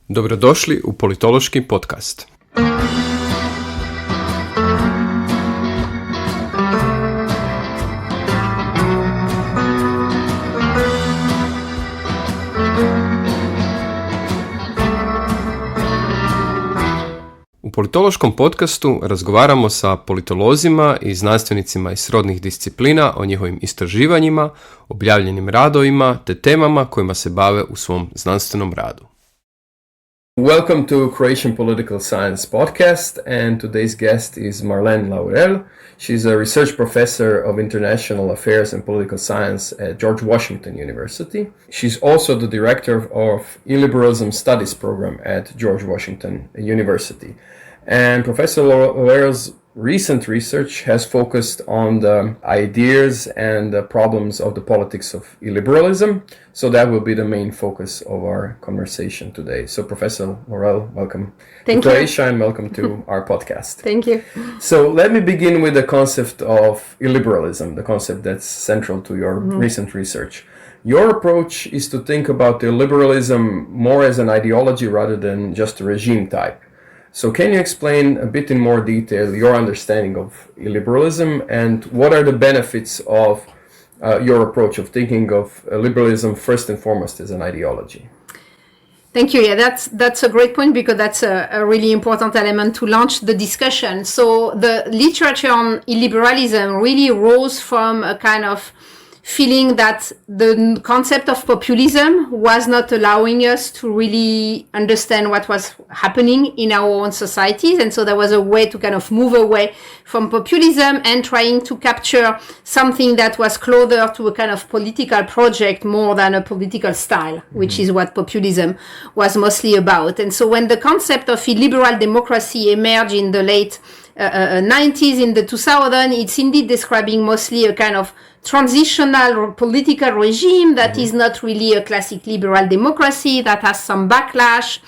Dobrodošli u Politološki podcast. U Politološkom podcastu razgovaramo sa politolozima i znanstvenicima iz srodnih disciplina o njihovim istraživanjima, objavljenim radovima te temama kojima se bave u svom znanstvenom radu. Welcome to Croatian Political Science podcast, and today's guest is Marlene Laruelle. She's a research professor of international affairs and political science at George Washington University. She's also the director of Illiberalism studies program at George Washington University. And Professor Laruelle's recent research has focused on the ideas and the problems of the politics of illiberalism. So that will be the main focus of our conversation today. So Professor Laruelle, welcome to Croatia and welcome to our podcast. Thank you. So let me begin with the concept of illiberalism, the concept that's central to your recent research. Your approach is to think about illiberalism more as an ideology rather than just a regime type. So can you explain a bit in more detail your understanding of illiberalism and what are the benefits of your approach of thinking of liberalism first and foremost as an ideology? Thank you. Yeah, that's a great point because that's a really important element to launch the discussion. So the literature on illiberalism really rose from a kind of feeling that the concept of populism was not allowing us to really understand what was happening in our own societies. And so there was a way to kind of move away from populism and trying to capture something that was closer to a kind of political project more than a political style, which is what populism was mostly about. And so when the concept of illiberal democracy emerged in the late 90s, in the 2000s, it's indeed describing mostly a kind of transitional political regime that is not really a classic liberal democracy, that has some backlash.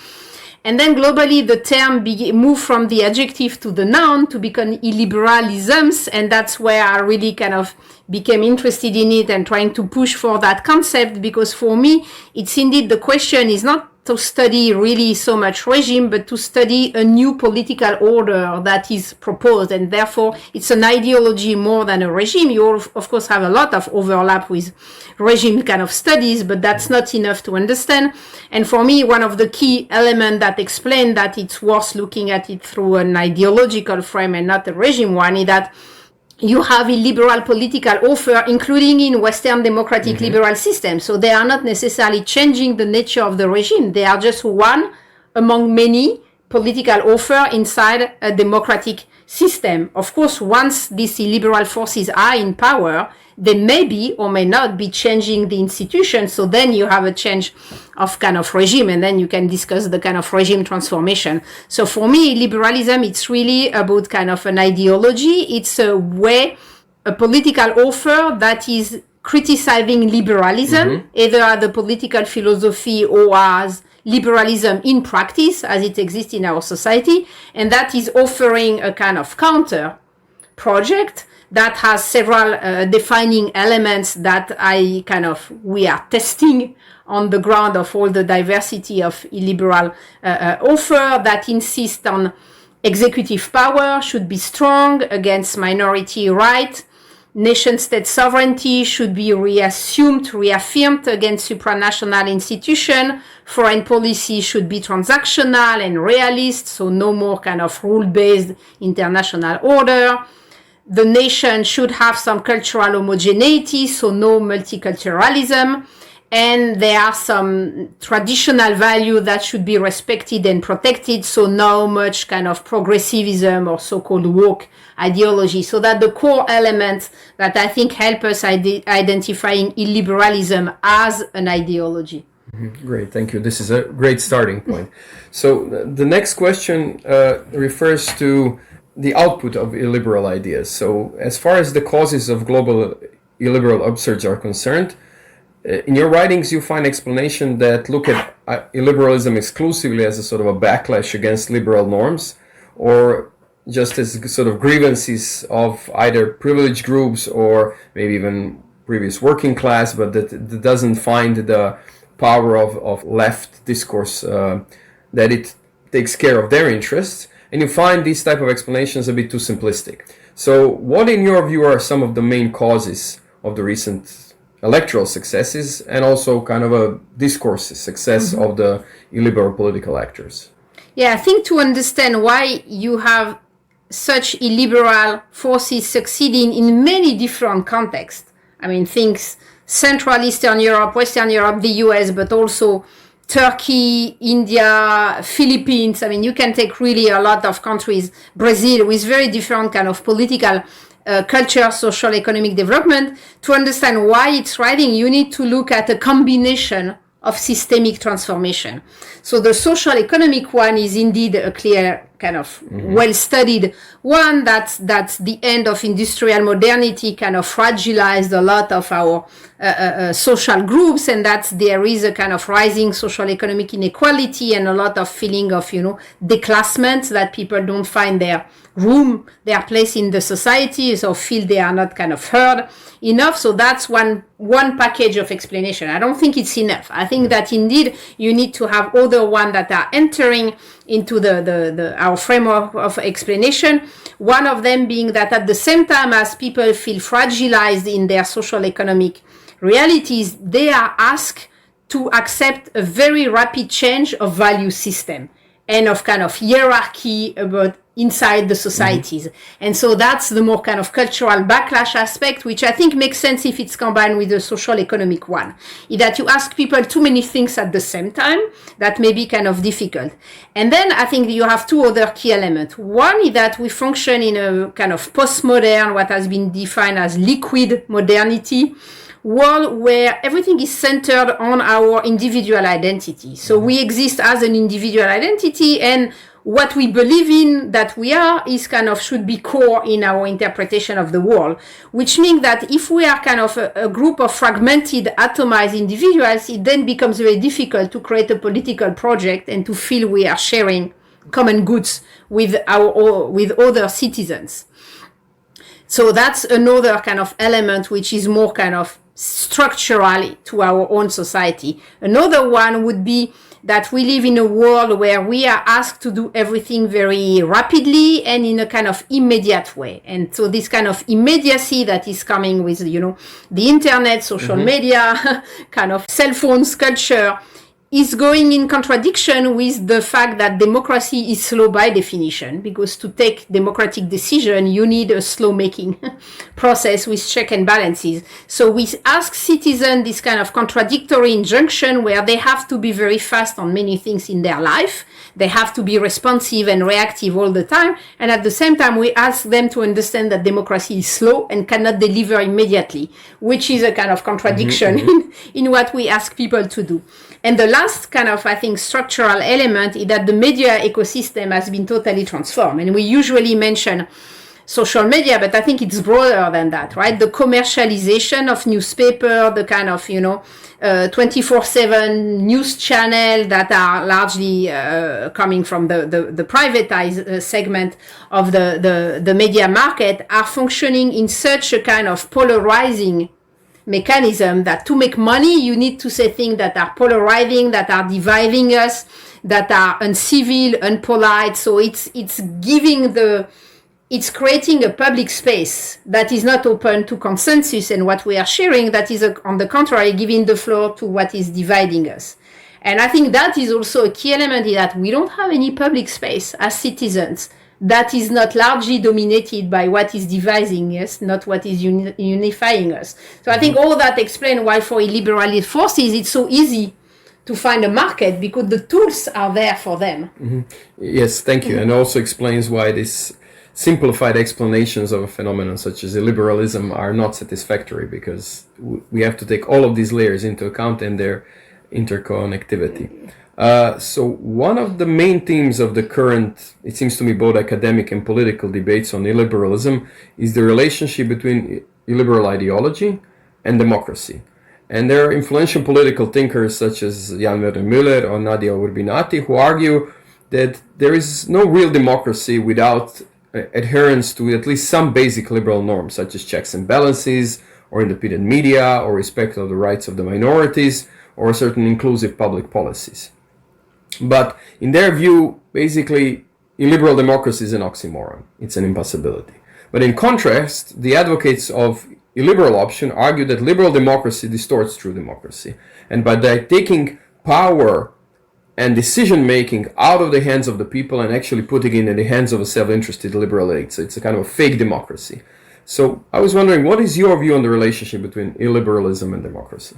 And then globally, the term moved from the adjective to the noun to become illiberalisms. And that's where I really kind of became interested in it and trying to push for that concept, because for me, it's indeed the question is not to study really so much regime, but to study a new political order that is proposed. And therefore, it's an ideology more than a regime. You, of course, have a lot of overlap with regime kind of studies, but that's not enough to understand. And for me, one of the key elements that explain that it's worth looking at it through an ideological frame and not a regime one is that you have a liberal political offer, including in Western democratic liberal systems. So they are not necessarily changing the nature of the regime. They are just one among many political offer inside a democratic system. Of course, once these illiberal forces are in power, they may be or may not be changing the institution. So then you have a change of kind of regime, and then you can discuss the kind of regime transformation. So for me, liberalism, it's really about kind of an ideology. It's a way, a political offer that is criticizing liberalism, either as a political philosophy or as liberalism in practice as it exists in our society. And that is offering a kind of counter project that has several defining elements that we are testing on the ground of all the diversity of illiberal offer that insist on executive power should be strong against minority right. Nation-state sovereignty should be reaffirmed against supranational institution. Foreign policy should be transactional and realist, so no more kind of rule-based international order. The nation should have some cultural homogeneity, so no multiculturalism. And there are some traditional values that should be respected and protected, so no much kind of progressivism or so-called woke ideology. So that the core elements that I think help us identifying illiberalism as an ideology. Great, thank you. This is a great starting point. So the next question refers to the output of illiberal ideas. So as far as the causes of global illiberal upsurge are concerned, in your writings you find explanation that look at illiberalism exclusively as a sort of a backlash against liberal norms, or just as sort of grievances of either privileged groups or maybe even previous working class, but that doesn't find the power of left discourse that it takes care of their interests, and you find these type of explanations a bit too simplistic. So what in your view are some of the main causes of the recent electoral successes and also kind of a discourse success of the illiberal political actors? Yeah, I think to understand why you have such illiberal forces succeeding in many different contexts. I mean, things Central Eastern Europe, Western Europe, the US, but also Turkey, India, Philippines. I mean, you can take really a lot of countries, Brazil, with very different kind of political culture, social, economic development. To understand why it's thriving, you need to look at a combination of systemic transformation. So the social economic one is indeed a clear kind of well-studied one. That's the end of industrial modernity kind of fragilized a lot of our social groups, and that there is a kind of rising social economic inequality and a lot of feeling of, declassment, that people don't find their room, their place in the society, so feel they are not kind of heard enough. So that's one package of explanation. I don't think it's enough. I think that indeed you need to have other ones that are entering into our framework of explanation. One of them being that at the same time as people feel fragilized in their social economic realities, they are asked to accept a very rapid change of value system and of kind of hierarchy about inside the societies. And so that's the more kind of cultural backlash aspect, which I think makes sense if it's combined with the social economic one. Is that you ask people too many things at the same time, that may be kind of difficult. And then I think you have two other key elements. One is that we function in a kind of postmodern, what has been defined as liquid modernity, world where everything is centered on our individual identity. So we exist as an individual identity, and what we believe in that we are is kind of should be core in our interpretation of the world, which means that if we are kind of a group of fragmented, atomized individuals, it then becomes very difficult to create a political project and to feel we are sharing common goods with other citizens. So that's another kind of element which is more kind of structural to our own society. Another one would be that we live in a world where we are asked to do everything very rapidly and in a kind of immediate way. And so this kind of immediacy that is coming with, the internet, social media, kind of cell phones culture, is going in contradiction with the fact that democracy is slow by definition, because to take democratic decision, you need a slow-making process with check and balances. So we ask citizens this kind of contradictory injunction where they have to be very fast on many things in their life. They have to be responsive and reactive all the time. And at the same time, we ask them to understand that democracy is slow and cannot deliver immediately, which is a kind of contradiction in what we ask people to do. And the last kind of, I think, structural element is that the media ecosystem has been totally transformed. And we usually mention social media, but I think it's broader than that, right? The commercialization of newspaper, the kind of, 24/7 news channel that are largely coming from the privatized segment of the media market are functioning in such a kind of polarizing mechanism that to make money, you need to say things that are polarizing, that are dividing us, that are uncivil, unpolite. So it's creating a public space that is not open to consensus and what we are sharing, that is, on the contrary, giving the floor to what is dividing us. And I think that is also a key element in that we don't have any public space as citizens that is not largely dominated by what is dividing us, not what is unifying us. So I think all that explains why for illiberalist forces it's so easy to find a market, because the tools are there for them. Yes, thank you. And also explains why this simplified explanations of a phenomenon such as illiberalism are not satisfactory, because we have to take all of these layers into account and their interconnectivity. So one of the main themes of the current, it seems to me, both academic and political debates on illiberalism is the relationship between illiberal ideology and democracy. And there are influential political thinkers such as Jan Werner Müller or Nadia Urbinati who argue that there is no real democracy without adherence to at least some basic liberal norms, such as checks and balances, or independent media, or respect of the rights of the minorities, or certain inclusive public policies. But in their view, basically, illiberal democracy is an oxymoron. It's an impossibility. But in contrast, the advocates of illiberal option argue that liberal democracy distorts true democracy. And by taking power and decision-making out of the hands of the people and actually putting it in the hands of a self-interested liberal elite. So it's a kind of a fake democracy. So I was wondering, what is your view on the relationship between illiberalism and democracy?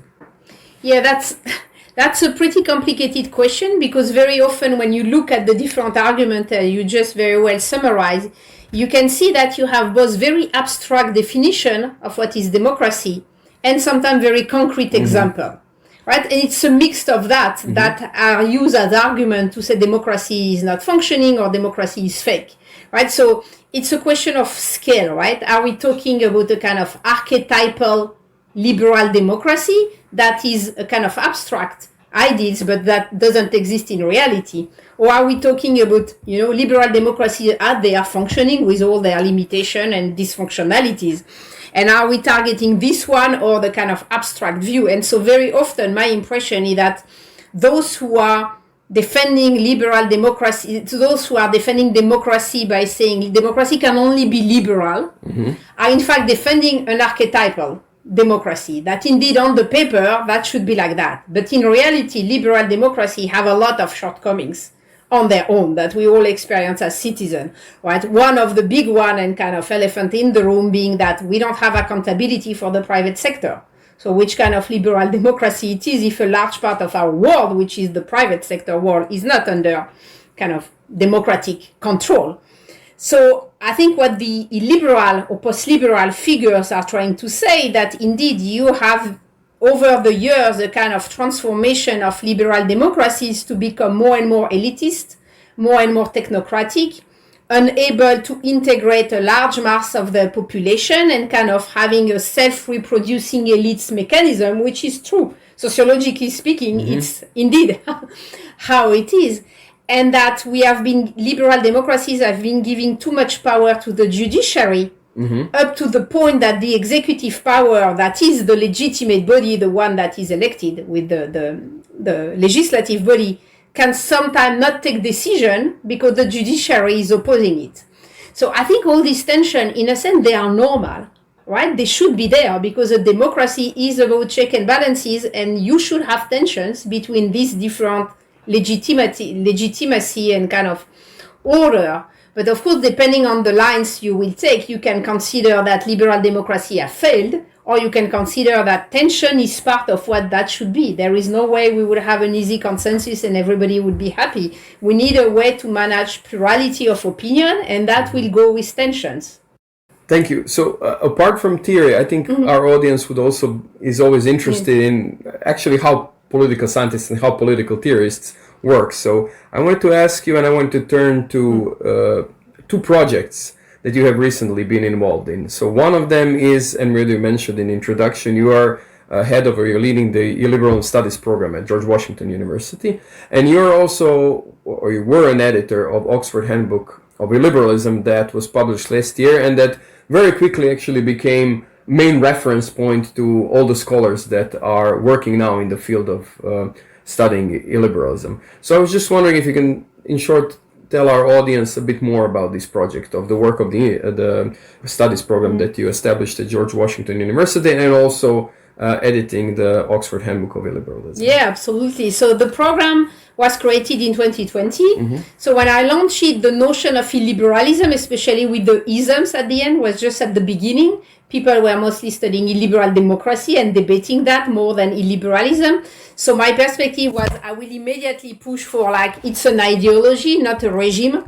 Yeah, that's a pretty complicated question, because very often when you look at the different arguments you just very well summarize, you can see that you have both very abstract definition of what is democracy and sometimes very concrete example. Right? And it's a mix of that that are used as argument to say democracy is not functioning or democracy is fake. Right? So it's a question of scale, right? Are we talking about a kind of archetypal liberal democracy that is a kind of abstract ideas but that doesn't exist in reality? Or are we talking about, liberal democracy as they are functioning with all their limitations and dysfunctionalities? And are we targeting this one or the kind of abstract view? And so very often my impression is that those who are defending liberal democracy, to those who are defending democracy by saying democracy can only be liberal, are in fact defending an archetypal democracy, that indeed on the paper that should be like that. But in reality, liberal democracy have a lot of shortcomings on their own that we all experience as citizens, right? One of the big one and kind of elephant in the room being that we don't have accountability for the private sector. So which kind of liberal democracy it is if a large part of our world, which is the private sector world, is not under kind of democratic control. So I think what the illiberal or post-liberal figures are trying to say that indeed you have over the years a kind of transformation of liberal democracies to become more and more elitist, more and more technocratic, unable to integrate a large mass of the population and kind of having a self-reproducing elites mechanism, which is true. Sociologically speaking, it's indeed how it is. And that liberal democracies have been giving too much power to the judiciary, up to the point that the executive power, that is the legitimate body, the one that is elected with the legislative body, can sometimes not take decision because the judiciary is opposing it. So I think all this tension, in a sense, they are normal, right? They should be there because a democracy is about check and balances, and you should have tensions between these different legitimacy and kind of order. But of course, depending on the lines you will take, you can consider that liberal democracy has failed, or you can consider that tension is part of what that should be. There is no way we would have an easy consensus and everybody would be happy. We need a way to manage plurality of opinion, and that will go with tensions. Thank you. So apart from theory, I think our audience is always interested in actually how political scientists and how political theorists work. So I wanted to ask you, and I want to turn to two projects that you have recently been involved in. So one of them is, and really mentioned in the introduction, you are you're leading the Illiberalism Studies program at George Washington University, and you're also, or you were an editor of Oxford Handbook of Illiberalism that was published last year, and that very quickly actually became main reference point to all the scholars that are working now in the field of studying illiberalism. So I was just wondering if you can, in short, tell our audience a bit more about this project of the work of the studies program that you established at George Washington University, and also editing the Oxford Handbook of Illiberalism. Yeah, absolutely. So the program was created in 2020. So when I launched it, the notion of illiberalism, especially with the isms at the end, was just at the beginning. People were mostly studying illiberal democracy and debating that more than illiberalism. So my perspective was I will immediately push for it's an ideology, not a regime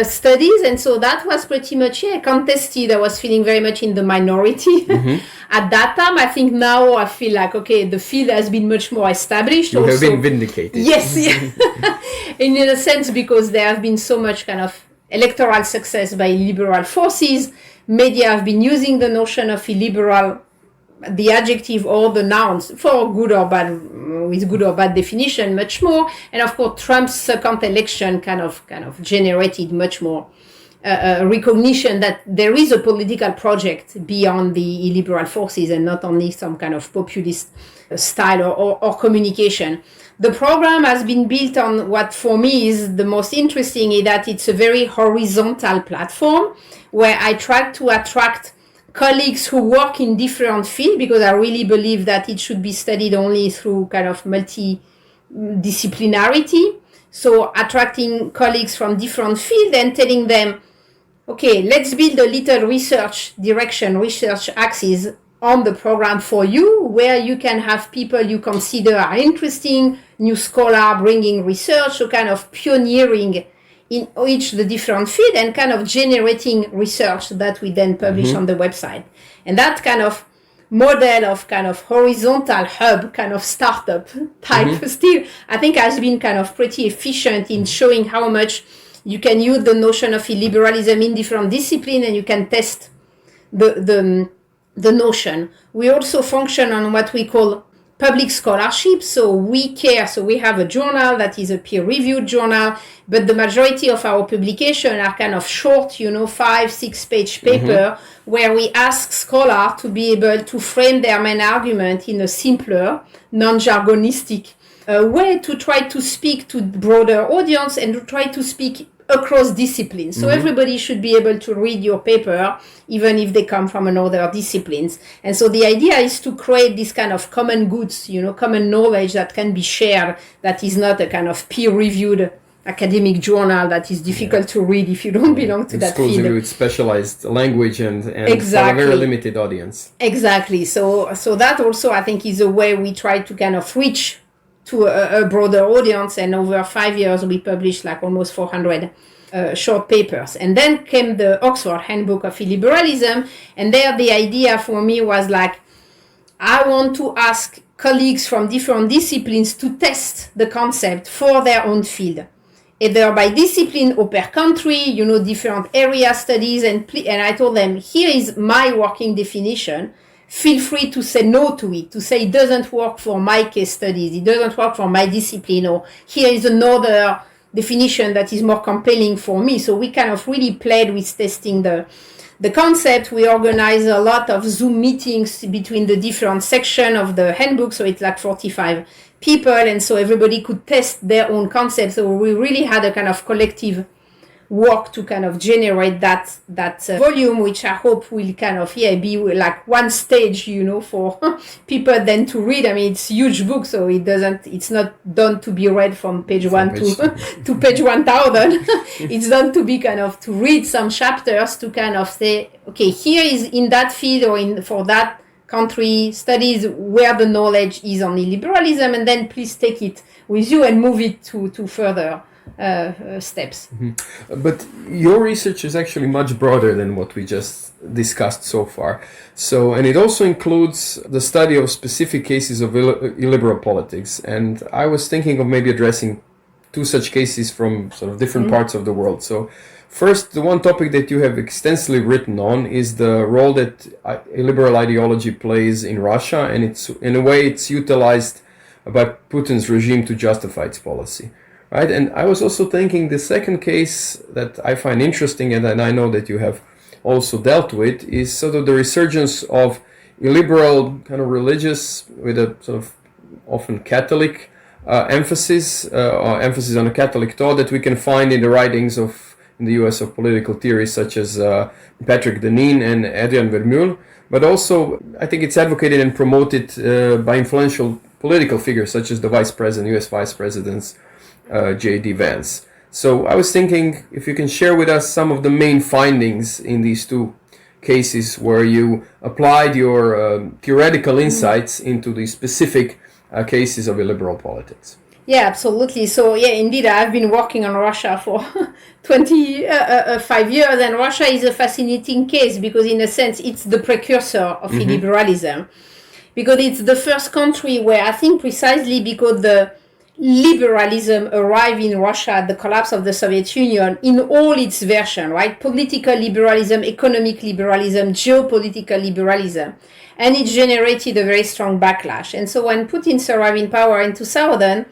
studies. And so that was pretty much contested. I was feeling very much in the minority at that time. I think now I feel like, okay, the field has been much more established. You have been vindicated. Yes, in a sense, because there have been so much kind of electoral success by liberal forces. Media have been using the notion of illiberal, the adjective or the nouns, for good or bad, with good or bad definition, much more. And of course, Trump's second election kind of generated much more recognition that there is a political project beyond the illiberal forces and not only some kind of populist style or communication. The program has been built on what for me is the most interesting, is that it's a very horizontal platform where I try to attract colleagues who work in different fields, because I really believe that it should be studied only through kind of multidisciplinarity. So attracting colleagues from different fields and telling them, okay, let's build a little research axis on the program for you, where you can have people you consider are interesting, new scholar bringing research, so kind of pioneering in each the different field and kind of generating research that we then publish on the website. And that kind of model of kind of horizontal hub, kind of startup type still, I think has been kind of pretty efficient in showing how much you can use the notion of illiberalism in different disciplines and you can test the notion. We also function on what we call public scholarship. So we have a journal that is a peer-reviewed journal, but the majority of our publications are kind of short, 5-6 page paper, where we ask scholars to be able to frame their main argument in a simpler, non-jargonistic way to try to speak to broader audience and to try to speak across disciplines. So everybody should be able to read your paper, even if they come from another disciplines. And so the idea is to create this kind of common goods, common knowledge that can be shared, that is not a kind of peer-reviewed academic journal that is difficult to read if you don't belong to that field. Exclusively with specialized language and exactly. for a very limited audience. Exactly. So that also, I think, is a way we try to kind of reach to a broader audience, and over 5 years we published like almost 400 short papers. And then came the Oxford Handbook of Illiberalism, and there the idea for me was like, I want to ask colleagues from different disciplines to test the concept for their own field, either by discipline or per country, different area studies, and I told them, here is my working definition. Feel free to say no to it, to say it doesn't work for my case studies, it doesn't work for my discipline, or here is another definition that is more compelling for me. So we kind of really played with testing the concept. We organized a lot of Zoom meetings between the different sections of the handbook, so it's like 45 people, and so everybody could test their own concept. So we really had a kind of collective work to kind of generate that volume, which I hope will kind of be like one stage, for people then to read. I mean, it's a huge book, so it's not done to be read from page 1 to page 1000. It's done to be kind of to read some chapters to kind of say, okay, here is in that field or for that country studies where the knowledge is on illiberalism, and then please take it with you and move it to further steps. But your research is actually much broader than what we just discussed so far. So, and it also includes the study of specific cases of illiberal politics. And I was thinking of maybe addressing two such cases from sort of different parts of the world. So first, the one topic that you have extensively written on is the role that illiberal ideology plays in Russia, and it's in a way it's utilized by Putin's regime to justify its policy. Right, and I was also thinking the second case that I find interesting, and I know that you have also dealt with, is sort of the resurgence of illiberal kind of religious with a sort of often Catholic emphasis on a Catholic thought that we can find in the writings in the US of political theories such as Patrick Deneen and Adrian Vermeule, but also I think it's advocated and promoted by influential political figures such as the US Vice President's J.D. Vance. So I was thinking if you can share with us some of the main findings in these two cases where you applied your theoretical insights into the specific cases of illiberal politics. Yeah, absolutely. So yeah, indeed, I've been working on Russia for 25 years, and Russia is a fascinating case because in a sense it's the precursor of illiberalism, because it's the first country where I think precisely because the liberalism arrived in Russia at the collapse of the Soviet Union in all its versions, right? Political liberalism, economic liberalism, geopolitical liberalism. And it generated a very strong backlash. And so when Putin arrived in power in 2000,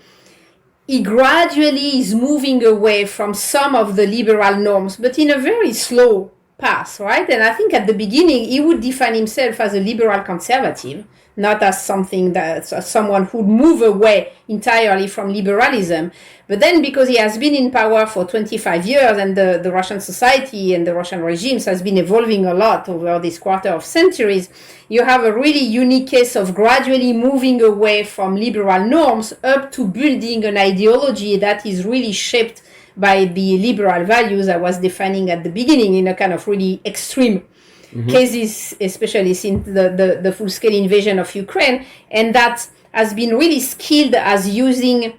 he gradually is moving away from some of the liberal norms, but in a very slow path, right? And I think at the beginning, he would define himself as a liberal conservative, not as something that someone who would move away entirely from liberalism. But then because he has been in power for 25 years and the Russian society and the Russian regimes has been evolving a lot over this quarter of centuries, you have a really unique case of gradually moving away from liberal norms up to building an ideology that is really shaped by the liberal values I was defining at the beginning in a kind of really extreme cases, especially since the full-scale invasion of Ukraine, and that has been really skilled as using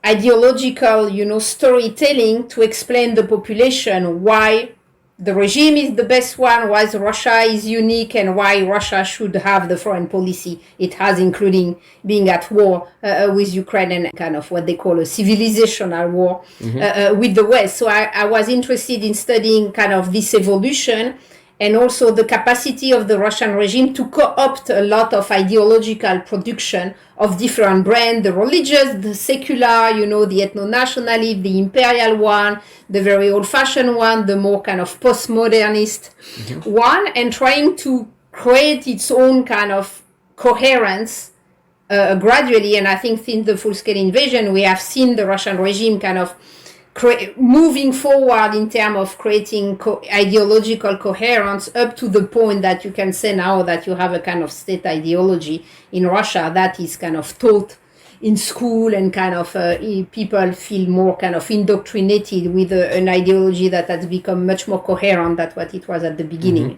ideological, storytelling to explain the population why the regime is the best one, why Russia is unique, and why Russia should have the foreign policy it has, including being at war with Ukraine and kind of what they call a civilizational war with the West. So I was interested in studying kind of this evolution and also the capacity of the Russian regime to co-opt a lot of ideological production of different brands, the religious, the secular, the ethno-nationalist, the imperial one, the very old-fashioned one, the more kind of postmodernist one, and trying to create its own kind of coherence gradually. And I think since the full-scale invasion, we have seen the Russian regime kind of moving forward in terms of creating ideological coherence up to the point that you can say now that you have a kind of state ideology in Russia that is kind of taught in school and kind of people feel more kind of indoctrinated with an ideology that has become much more coherent than what it was at the beginning.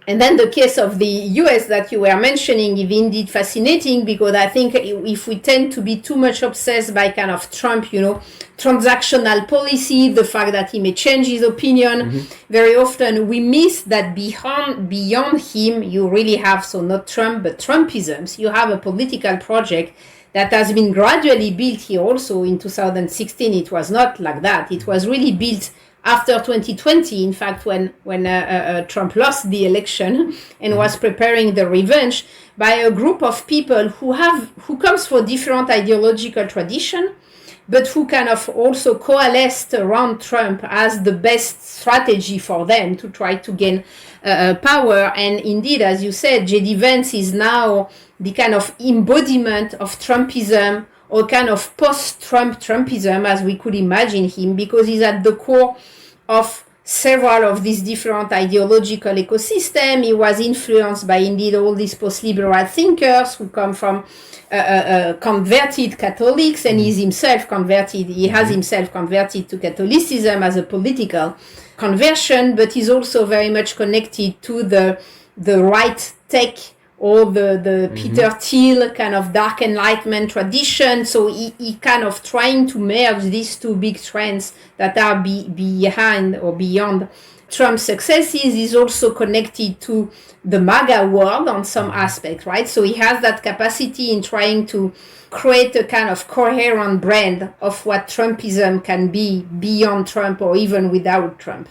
And then the case of the US that you were mentioning is indeed fascinating, because I think if we tend to be too much obsessed by kind of Trump, transactional policy, the fact that he may change his opinion, very often we miss that beyond him, you really have, so not Trump, but Trumpisms, you have a political project that has been gradually built here also. In 2016, it was not like that. It was really built after 2020, in fact, when Trump lost the election and was preparing the revenge, by a group of people who comes from different ideological tradition, but who kind of also coalesced around Trump as the best strategy for them to try to gain power. And indeed, as you said, J.D. Vance is now the kind of embodiment of Trumpism, or kind of post-Trumpism, as we could imagine him, because he's at the core of several of these different ideological ecosystems. He was influenced by indeed all these post-liberal thinkers who come from converted Catholics, and he has himself converted to Catholicism as a political conversion, but he's also very much connected to the right tech, or the Peter Thiel kind of dark enlightenment tradition. So he kind of trying to merge these two big trends that are behind or beyond Trump's successes. Is also connected to the MAGA world on some aspect, right? So he has that capacity in trying to create a kind of coherent brand of what Trumpism can be beyond Trump or even without Trump.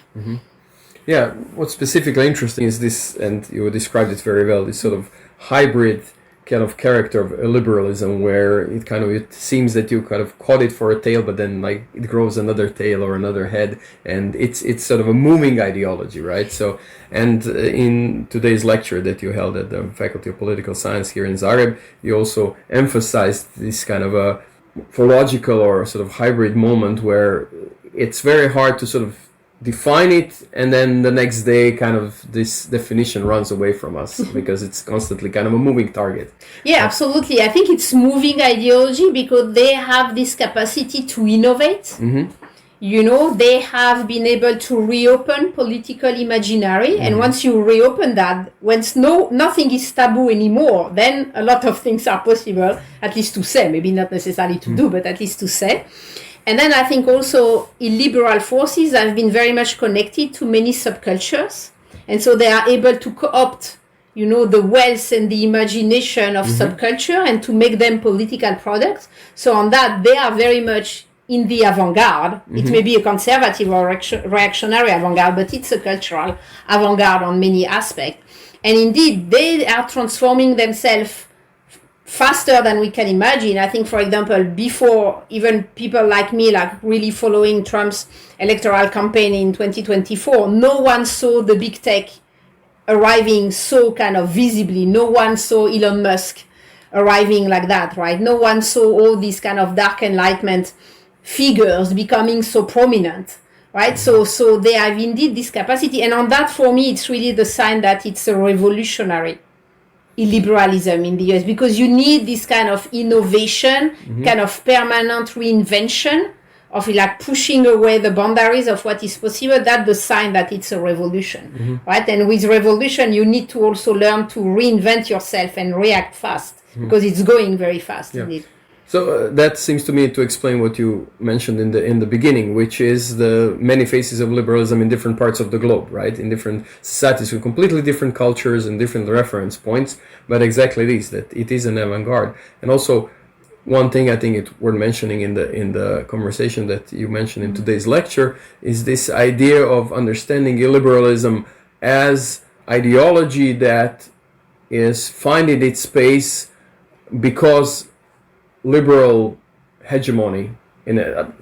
Yeah, what's specifically interesting is this, and you described it very well, this sort of hybrid kind of character of illiberalism, where it seems that you kind of caught it for a tail, but then like it grows another tail or another head, and it's sort of a moving ideology, right? So, and in today's lecture that you held at the Faculty of Political Science here in Zagreb, you also emphasized this kind of a philological or sort of hybrid moment where it's very hard to sort of define it, and then the next day kind of this definition runs away from us because it's constantly kind of a moving target. Yeah, absolutely. I think it's moving ideology because they have this capacity to innovate. They have been able to reopen political imaginary, and once you reopen that, once nothing is taboo anymore, then a lot of things are possible, at least to say, maybe not necessarily to do, but at least to say. And then I think also illiberal forces have been very much connected to many subcultures. And so they are able to co-opt, the wealth and the imagination of subculture and to make them political products. So on that, they are very much in the avant-garde. It may be a conservative or reactionary avant-garde, but it's a cultural avant-garde on many aspects. And indeed, they are transforming themselves faster than we can imagine. I think, for example, before even people like me, like really following Trump's electoral campaign in 2024, no one saw the big tech arriving so kind of visibly. No one saw Elon Musk arriving like that, right? No one saw all these kind of dark enlightenment figures becoming so prominent, right? So they have indeed this capacity. And on that, for me, it's really the sign that it's a revolutionary illiberalism in the US, because you need this kind of innovation, kind of permanent reinvention of like pushing away the boundaries of what is possible. That's the sign that it's a revolution, right? And with revolution, you need to also learn to reinvent yourself and react fast, because it's going very fast indeed. So that seems to me to explain what you mentioned in the beginning, which is the many faces of liberalism in different parts of the globe, right? In different societies with completely different cultures and different reference points, but exactly this, that it is an avant-garde. And also, one thing I think it's worth mentioning in the conversation that you mentioned in today's lecture is this idea of understanding illiberalism as ideology that is finding its space because liberal hegemony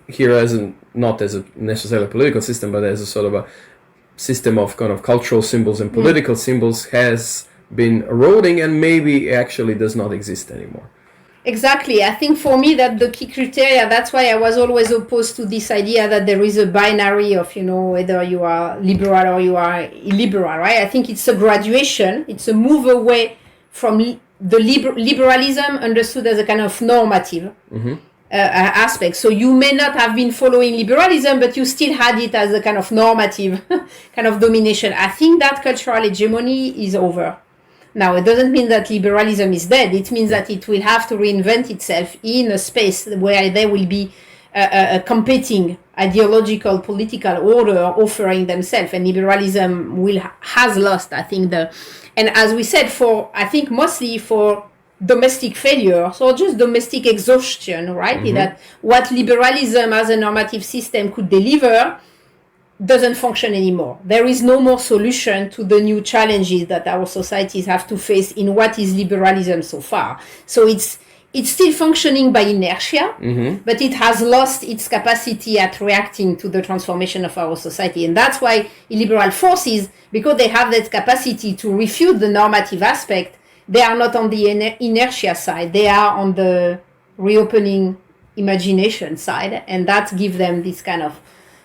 here not as a necessarily political system, but as a sort of a system of kind of cultural symbols and political symbols has been eroding and maybe actually does not exist anymore. Exactly. I think for me that the key criteria, that's why I was always opposed to this idea that there is a binary of, whether you are liberal or you are illiberal, right? I think it's a graduation. It's a move away from the liberalism understood as a kind of normative aspect. So you may not have been following liberalism, but you still had it as a kind of normative kind of domination. I think that cultural hegemony is over. Now, it doesn't mean that liberalism is dead. It means that it will have to reinvent itself in a space where there will be a competing ideological political order offering themselves, and liberalism has lost, I think, and as we said, I think mostly for domestic failures or just domestic exhaustion, right? That what liberalism as a normative system could deliver doesn't function anymore. There is no more solution to the new challenges that our societies have to face in what is liberalism so far. So it's still functioning by inertia, but it has lost its capacity at reacting to the transformation of our society. And that's why illiberal forces, because they have that capacity to refute the normative aspect, they are not on the inertia side. They are on the reopening imagination side. And that gives them this kind of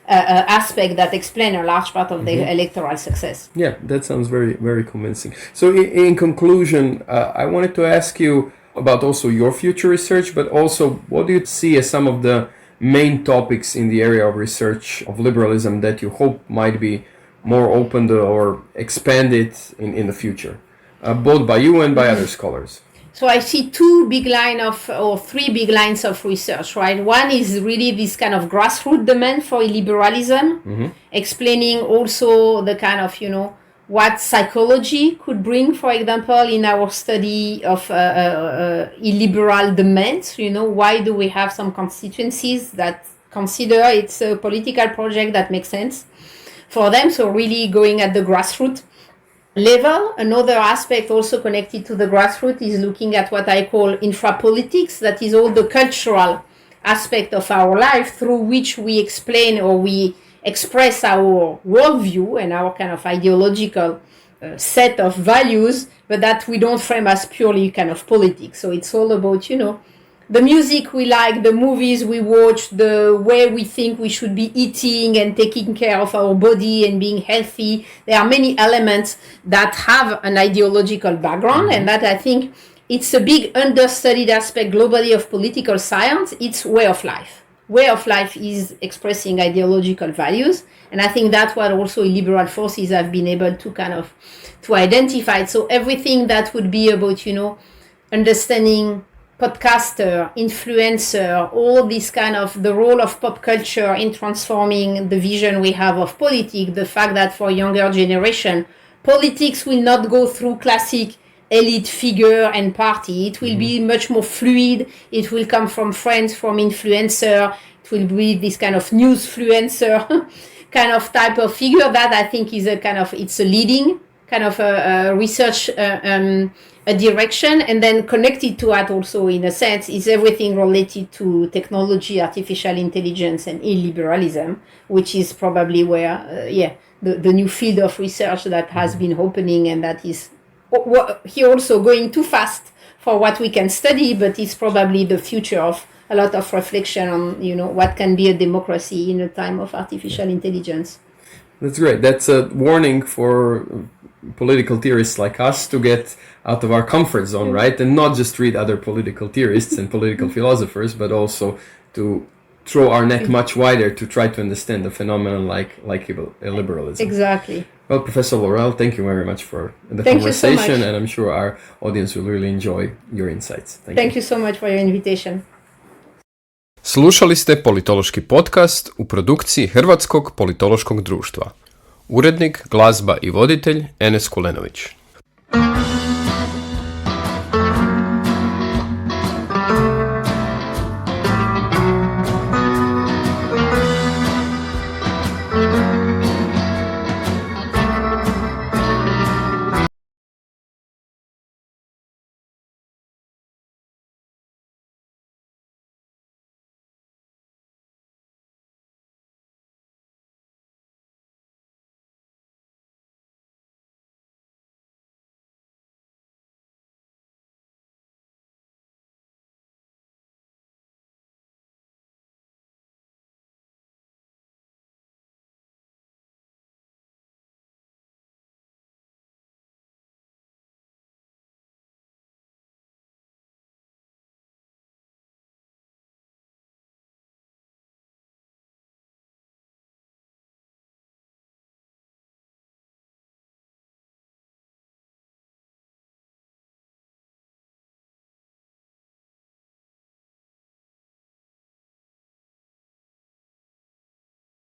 aspect that explain a large part of their electoral success. Yeah, that sounds very, very convincing. So in conclusion, I wanted to ask you about also your future research, but also what do you see as some of the main topics in the area of research of liberalism that you hope might be more opened or expanded in the future, both by you and by other scholars? So I see three big lines of research, right? One is really this kind of grassroots demand for illiberalism, explaining also the kind of, what psychology could bring, for example, in our study of illiberal demands. Why do we have some constituencies that consider it's a political project that makes sense for them? So really going at the grassroots level. Another aspect also connected to the grassroots is looking at what I call infrapolitics. That is all the cultural aspect of our life through which we explain or we express our worldview and our kind of ideological set of values, but that we don't frame as purely kind of politics. So it's all about, the music we like, the movies we watch, the way we think we should be eating and taking care of our body and being healthy. There are many elements that have an ideological background, and that I think it's a big understudied aspect globally of political science. It's way of life. Way of life is expressing ideological values, and I think that's what also illiberal forces have been able to kind of to identify. So everything that would be about, understanding podcaster, influencer, all this kind of the role of pop culture in transforming the vision we have of politics, the fact that for younger generation, politics will not go through classic elite figure and party. It will be much more fluid. It will come from friends, from influencer. It will be this kind of newsfluencer kind of type of figure that I think is it's a leading kind of a research a direction, and then connected to that also in a sense is everything related to technology, artificial intelligence, and illiberalism, which is probably where the new field of research that has been opening, and that is here also going too fast for what we can study, but it's probably the future of a lot of reflection on, you know, what can be a democracy in a time of artificial intelligence. That's great. That's a warning for political theorists like us to get out of our comfort zone, right? And not just read other political theorists and political philosophers, but also to throw our net much wider to try to understand the phenomenon like illiberalism. Exactly. Well, Professor Laruelle, thank you very much for the Thank conversation, you so much. and I'm sure our audience will really enjoy your insights. Thank you so much for your invitation. Slušali ste Politološki podcast u produkciji Hrvatskog politološkog društva. Urednik, glazba i voditelj Enes Kulenović.